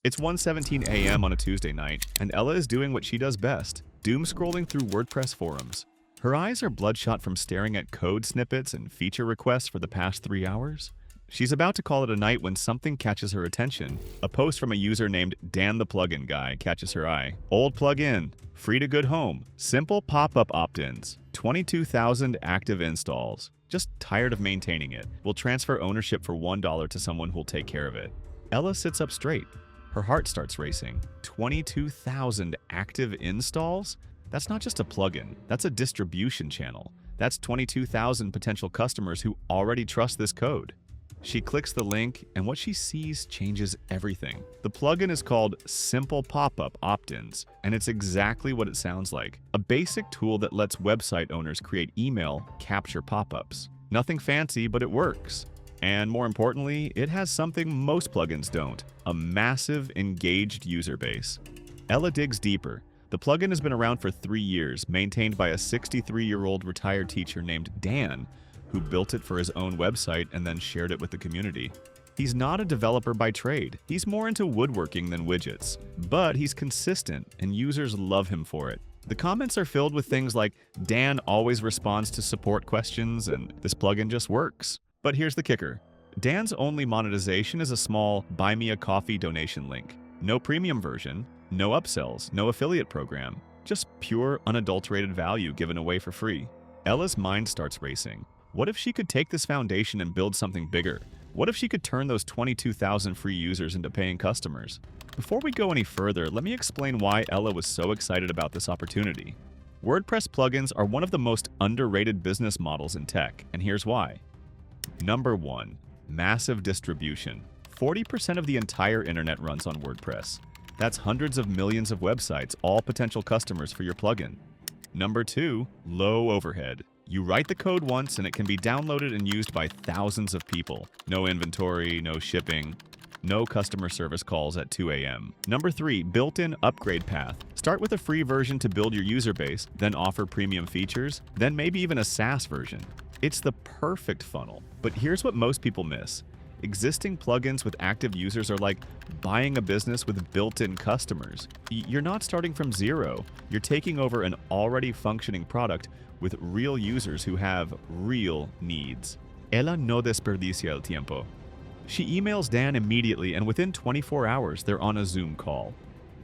It's 1:17 a.m. on a Tuesday night, and Ella is doing what she does best, doom scrolling through WordPress forums. Her eyes are bloodshot from staring at code snippets and feature requests for the past 3 hours. She's about to call it a night when something catches her attention. A post from a user named Dan the Plugin Guy catches her eye. Old plugin, free to good home, simple pop-up opt-ins, 22,000 active installs. Just tired of maintaining it. We'll transfer ownership for $1 to someone who'll take care of it. Ella sits up straight. Her heart starts racing. 22,000 active installs? That's not just a plugin, that's a distribution channel. That's 22,000 potential customers who already trust this code. She clicks the link, and what she sees changes everything. The plugin is called Simple Pop-Up Opt-ins, and it's exactly what it sounds like. A basic tool that lets website owners create email capture pop-ups. Nothing fancy, but it works. And more importantly, it has something most plugins don't, a massive, engaged user base. Ella digs deeper. The plugin has been around for 3 years, maintained by a 63-year-old retired teacher named Dan, who built it for his own website and then shared it with the community. He's not a developer by trade. He's more into woodworking than widgets. But he's consistent, and users love him for it. The comments are filled with things like, Dan always responds to support questions, and this plugin just works. But here's the kicker. Dan's only monetization is a small Buy Me a Coffee donation link. No premium version, no upsells, no affiliate program. Just pure, unadulterated value given away for free. Ella's mind starts racing. What if she could take this foundation and build something bigger? What if she could turn those 22,000 free users into paying customers? Before we go any further, let me explain why Ella was so excited about this opportunity. WordPress plugins are one of the most underrated business models in tech, and here's why. Number 1. Massive distribution. 40% of the entire internet runs on WordPress. That's hundreds of millions of websites, all potential customers for your plugin. Number 2. Low overhead. You write the code once and it can be downloaded and used by thousands of people. No inventory, no shipping, no customer service calls at 2 a.m. Number 3, built-in upgrade path. Start with a free version to build your user base, then offer premium features, then maybe even a SaaS version. It's the perfect funnel. But here's what most people miss. Existing plugins with active users are like buying a business with built-in customers. You're not starting from zero. You're taking over an already functioning product with real users who have real needs. Ella no desperdicia el tiempo. She emails Dan immediately, and within 24 hours, they're on a Zoom call.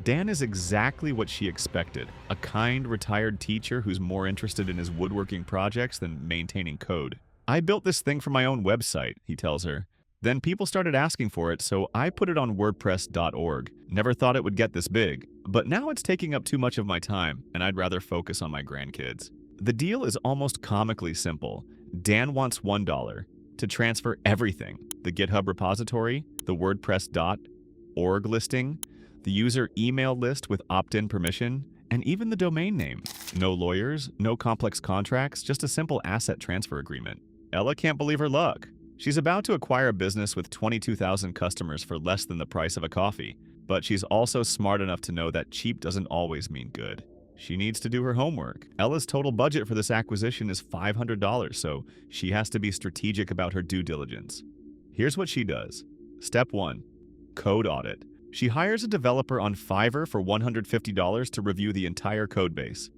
Dan is exactly what she expected, a kind, retired teacher who's more interested in his woodworking projects than maintaining code. I built this thing for my own website, he tells her. Then people started asking for it, so I put it on WordPress.org. Never thought it would get this big. But now it's taking up too much of my time, and I'd rather focus on my grandkids. The deal is almost comically simple. Dan wants $1 to transfer everything: the GitHub repository, the WordPress.org listing, the user email list with opt-in permission, and even the domain name. No lawyers, no complex contracts, just a simple asset transfer agreement. Ella can't believe her luck. She's about to acquire a business with 22,000 customers for less than the price of a coffee, but she's also smart enough to know that cheap doesn't always mean good. She needs to do her homework. Ella's total budget for this acquisition is $500, so she has to be strategic about her due diligence. Here's what she does. Step 1. Code audit. She hires a developer on Fiverr for $150 to review the entire codebase.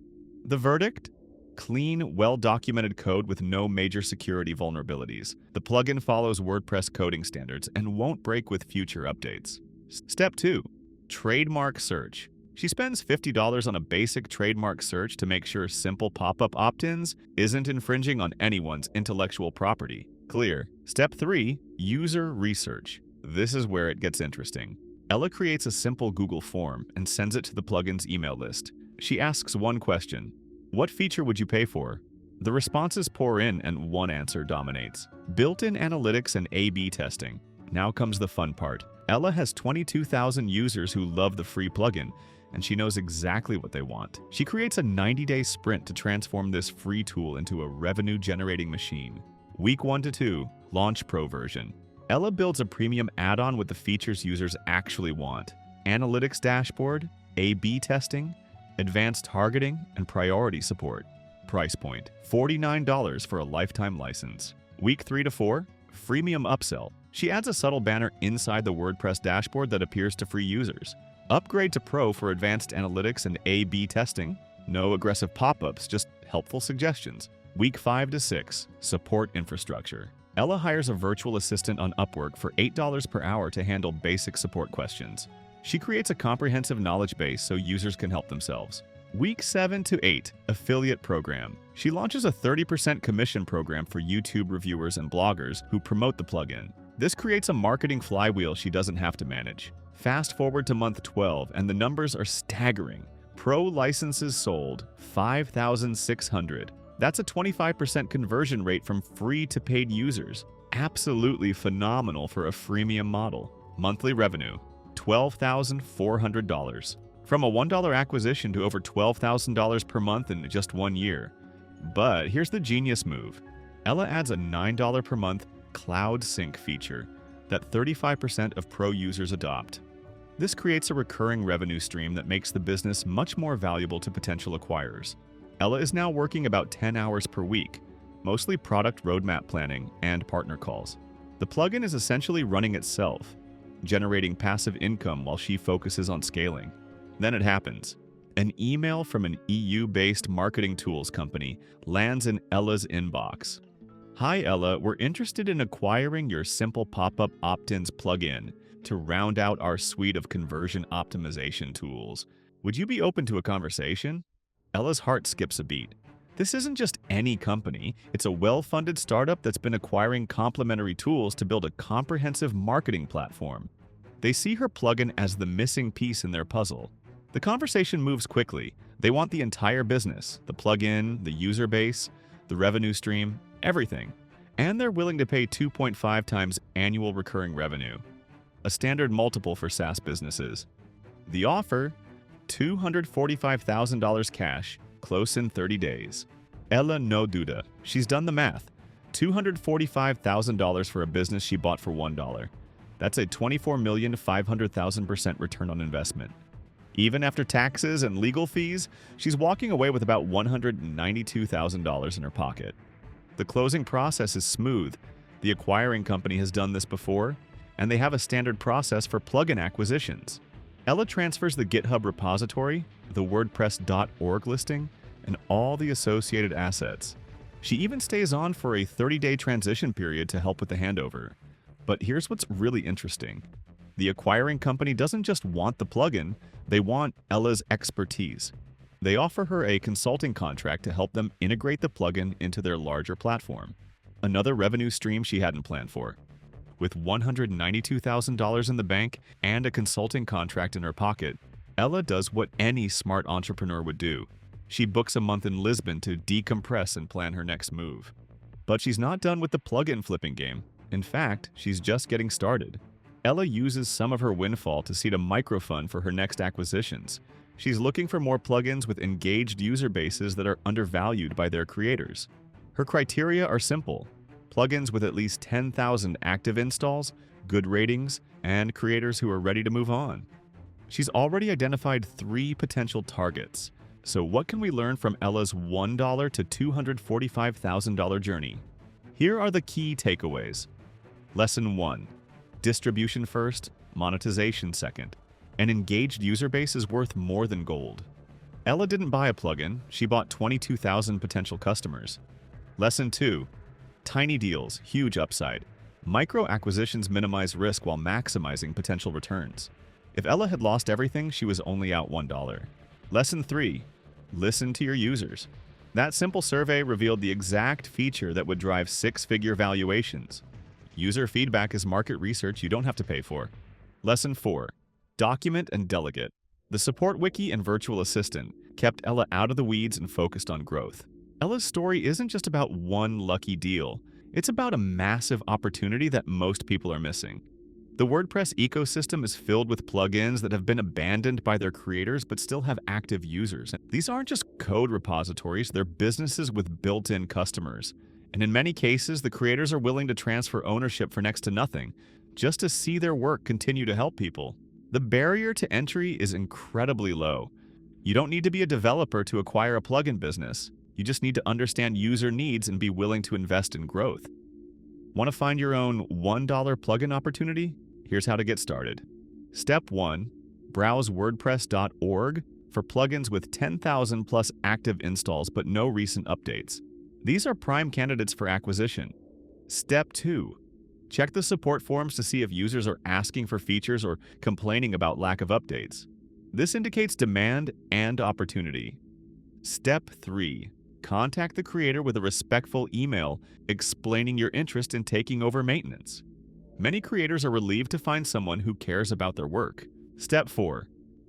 The verdict? Clean, well-documented code with no major security vulnerabilities. The plugin follows WordPress coding standards and won't break with future updates. Step 2. Trademark search. She spends $50 on a basic trademark search to make sure simple pop-up opt-ins isn't infringing on anyone's intellectual property. Clear. Step 3. User research. This is where it gets interesting. Ella creates a simple Google form and sends it to the plugin's email list. She asks one question. What feature would you pay for? The responses pour in and one answer dominates. Built-in analytics and A/B testing. Now comes the fun part. Ella has 22,000 users who love the free plugin, and she knows exactly what they want. She creates a 90-day sprint to transform this free tool into a revenue-generating machine. Week 1 to 2, launch Pro version. Ella builds a premium add-on with the features users actually want. Analytics dashboard, A/B testing, advanced targeting, and priority support. Price point: $49 for a lifetime license. Week 3 to 4, Freemium upsell. She adds a subtle banner inside the WordPress dashboard that appears to free users. Upgrade to Pro for advanced analytics and A/B testing. No aggressive pop-ups, just helpful suggestions. Week 5 to 6. Support infrastructure. Ella hires a virtual assistant on Upwork for $8 per hour to handle basic support questions. She creates a comprehensive knowledge base so users can help themselves. Week 7 to 8. Affiliate program. She launches a 30% commission program for YouTube reviewers and bloggers who promote the plugin. This creates a marketing flywheel she doesn't have to manage. Fast forward to month 12, and the numbers are staggering. Pro licenses sold 5,600. That's a 25% conversion rate from free to paid users. Absolutely phenomenal for a freemium model. Monthly revenue, $12,400. From a $1 acquisition to over $12,000 per month in just 1 year. But here's the genius move. Ella adds a $9 per month cloud sync feature that 35% of Pro users adopt. This creates a recurring revenue stream that makes the business much more valuable to potential acquirers. Ella is now working about 10 hours per week, mostly product roadmap planning and partner calls. The plugin is essentially running itself, generating passive income while she focuses on scaling. Then it happens. An email from an EU-based marketing tools company lands in Ella's inbox. Hi Ella, we're interested in acquiring your simple pop-up opt-ins plugin to round out our suite of conversion optimization tools. Would you be open to a conversation? Ella's heart skips a beat. This isn't just any company, it's a well-funded startup that's been acquiring complementary tools to build a comprehensive marketing platform. They see her plugin as the missing piece in their puzzle. The conversation moves quickly. They want the entire business, the plugin, the user base, the revenue stream, everything. And they're willing to pay 2.5 times annual recurring revenue, a standard multiple for SaaS businesses. The offer, $245,000 cash, close in 30 days. Ella no duda. She's done the math. $245,000 for a business she bought for $1. That's a 24,500,000% return on investment. Even after taxes and legal fees, she's walking away with about $192,000 in her pocket. The closing process is smooth. The acquiring company has done this before, and they have a standard process for plugin acquisitions. Ella transfers the GitHub repository, the WordPress.org listing, and all the associated assets. She even stays on for a 30-day transition period to help with the handover. But here's what's really interesting. The acquiring company doesn't just want the plugin, they want Ella's expertise. They offer her a consulting contract to help them integrate the plugin into their larger platform. Another revenue stream she hadn't planned for. With $192,000 in the bank and a consulting contract in her pocket, Ella does what any smart entrepreneur would do. She books a month in Lisbon to decompress and plan her next move. But she's not done with the plugin flipping game. In fact, she's just getting started. Ella uses some of her windfall to seed a microfund for her next acquisitions. She's looking for more plugins with engaged user bases that are undervalued by their creators. Her criteria are simple. Plugins with at least 10,000 active installs, good ratings, and creators who are ready to move on. She's already identified 3 potential targets. So what can we learn from Ella's $1 to $245,000 journey? Here are the key takeaways. Lesson 1. Distribution first, monetization second. An engaged user base is worth more than gold. Ella didn't buy a plugin, she bought 22,000 potential customers. Lesson 2. Tiny deals, huge upside. Micro acquisitions minimize risk while maximizing potential returns. If Ella had lost everything, she was only out $1. Lesson 3. Listen to your users. That simple survey revealed the exact feature that would drive 6-figure valuations. User feedback is market research you don't have to pay for. Lesson 4. Document and delegate. The support wiki and virtual assistant kept Ella out of the weeds and focused on growth. Ella's story isn't just about one lucky deal. It's about a massive opportunity that most people are missing. The WordPress ecosystem is filled with plugins that have been abandoned by their creators but still have active users. These aren't just code repositories, they're businesses with built-in customers. And in many cases, the creators are willing to transfer ownership for next to nothing, just to see their work continue to help people. The barrier to entry is incredibly low. You don't need to be a developer to acquire a plugin business. You just need to understand user needs and be willing to invest in growth. Want to find your own $1 plugin opportunity? Here's how to get started. Step 1. Browse WordPress.org for plugins with 10,000 plus active installs but no recent updates. These are prime candidates for acquisition. Step 2. Check the support forums to see if users are asking for features or complaining about lack of updates. This indicates demand and opportunity. Step 3. Contact the creator with a respectful email explaining your interest in taking over maintenance. Many creators are relieved to find someone who cares about their work. Step 4.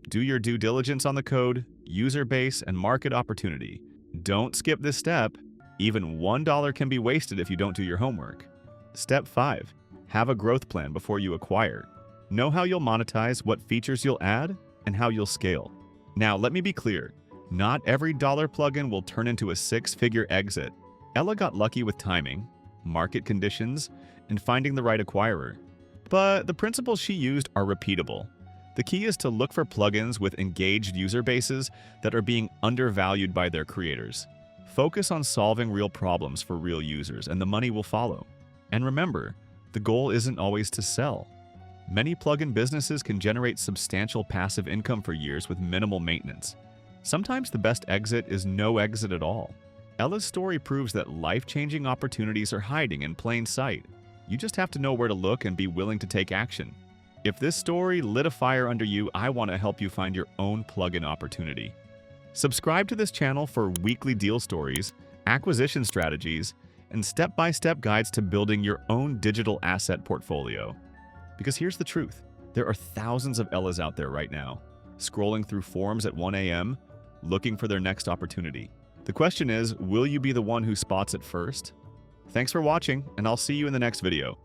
Do your due diligence on the code, user base, and market opportunity. Don't skip this step. Even $1 can be wasted if you don't do your homework. Step 5. Have a growth plan before you acquire. Know how you'll monetize, what features you'll add, and how you'll scale. Now, let me be clear. Not every dollar plugin will turn into a six-figure exit. Ella got lucky with timing, market conditions, and finding the right acquirer. But the principles she used are repeatable. The key is to look for plugins with engaged user bases that are being undervalued by their creators. Focus on solving real problems for real users, and the money will follow. And remember, the goal isn't always to sell. Many plugin businesses can generate substantial passive income for years with minimal maintenance. Sometimes the best exit is no exit at all. Ella's story proves that life-changing opportunities are hiding in plain sight. You just have to know where to look and be willing to take action. If this story lit a fire under you, I want to help you find your own plugin opportunity. Subscribe to this channel for weekly deal stories, acquisition strategies, and step-by-step guides to building your own digital asset portfolio. Because here's the truth. There are thousands of Ellas out there right now, scrolling through forums at 1 a.m., looking for their next opportunity. The question is, will you be the one who spots it first? Thanks for watching, and I'll see you in the next video.